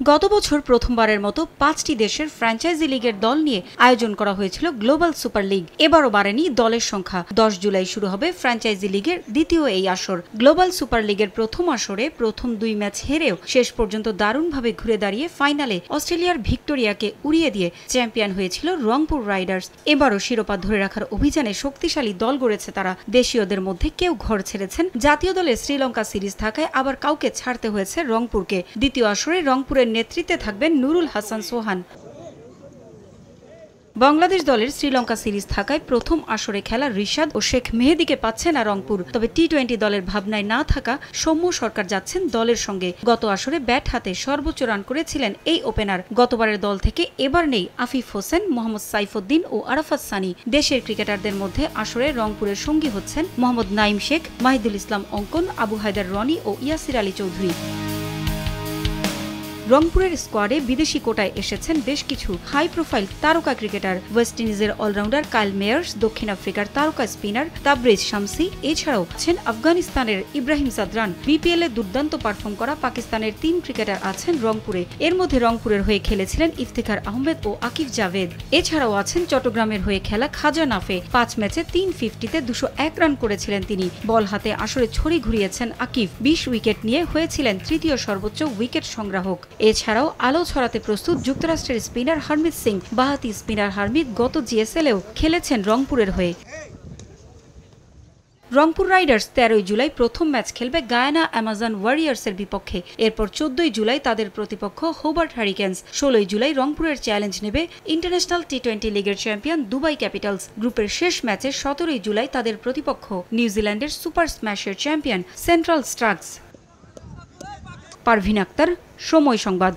গত বছর প্রথমবারের মতো ৫টি দেশের ফ্র্যাঞ্চাইজি লিগের দল নিয়ে আয়োজন করা হয়েছিল গ্লোবাল সুপার লিগ। এবারও বাড়েনি দলের সংখ্যা। ১০ জুলাই শুরু হবে ফ্র্যাঞ্চাইজি লিগের দ্বিতীয় এই আসর। গ্লোবাল সুপার লিগের প্রথম আসরে প্রথম ২ ম্যাচ হেরেও শেষ পর্যন্ত দারুণভাবে ঘুরে দাঁড়িয়ে ফাইনালে অস্ট্রেলিয়ার ভিক্টোরিয়াকে উড়িয়ে দিয়ে চ্যাম্পিয়ন হয়েছিল রংপুর রাইডার্স। এবারও শিরোপা ধরে রাখার অভিযানে শক্তিশালী দল গড়েছে তারা। দেশীয়দের মধ্যে কেউ ঘর ছেড়েছেন। জাতীয় দলে শ্রীলঙ্কা সিরিজ থাকায় আবার কাউকে ছাড়তে হয়েছে রংপুরকে। দ্বিতীয় আসরে রংপুরের নেতৃত্বে থাকবেন নুরুল হাসান সোহান। বাংলাদেশ দলের শ্রীলঙ্কা সিরিজ থাকায় প্রথম আসরে খেলা রিশাদ ও শেখ মেহেদীকে পাচ্ছে না রংপুর। তবে টি-20 দলের ভাবনায় না থাকা সৌম্য সরকার যাচ্ছেন দলের সঙ্গে। গত আসরে ব্যাট হাতে সর্বোচ্চ রান করেছিলেন এই ওপেনার। গতবারের দল থেকে এবার নেই আফিফ হোসেন, মোহাম্মদ সাইফুদ্দিন ও আরাফাত সানি। দেশের ক্রিকেটারদের মধ্যে আসরে রংপুরের সঙ্গী হচ্ছেন মোহাম্মদ নাইম শেখ, মাহিদুল ইসলাম অঙ্কন, আবু হায়দার রনি ও ইয়াসির আলী চৌধুরী। রংপুরের স্কোয়াডে বিদেশি কোটায় এসেছেন বেশ কিছু হাই প্রোফাইল তারকা ক্রিকেটার। ওয়েস্ট ইন্ডিজের অলরাউন্ডার কাইল মেয়ার্স, দক্ষিণ আফ্রিকার তারকা স্পিনার তাবরেজ শামসি, এছাড়াও আছেন আফগানিস্তানের ইব্রাহিম সাদরান। বিপিএল এ দুর্দান্ত পারফর্ম করা পাকিস্তানের ৩ ক্রিকেটার আছেন রংপুরে। এর মধ্যে রংপুরের হয়ে খেলেছিলেন ইফতিখার আহমেদ ও আকিফ জাভেদ। এছাড়াও আছেন চট্টগ্রামের হয়ে খেলা খাজা নাফে। ৫ ম্যাচে ৩ ফিফটিতে ২০১ রান করেছিলেন তিনি। বল হাতে আসরে ছড়ি ঘুরিয়েছেন আকিফ। ২০ উইকেট নিয়ে হয়েছিলেন তৃতীয় সর্বোচ্চ উইকেট সংগ্রাহক। এছাড়াও আলো ছড়াতে প্রস্তুত যুক্তরাষ্ট্রের স্পিনার হারমিত সিং। বাহাতি স্পিনার হারমিত গত জিএসএলেও খেলেছেন রংপুরের হয়ে। রংপুর রাইডার্স ১৩ জুলাই প্রথম ম্যাচ খেলবে গায়ানা অ্যামাজন ওয়ারিয়ার্সের বিপক্ষে। এরপর ১৪ জুলাই তাদের প্রতিপক্ষ হোবার্ট হারিকেন্স। ১৬ জুলাই রংপুরের চ্যালেঞ্জ নেবে ইন্টারন্যাশনাল টি-20 লিগের চ্যাম্পিয়ন দুবাই ক্যাপিটালস। গ্রুপের শেষ ম্যাচে ১৭ জুলাই তাদের প্রতিপক্ষ নিউজিল্যান্ডের সুপার স্ম্যাশের champion Central Stags. Parvin Akter, সময় সংবাদ।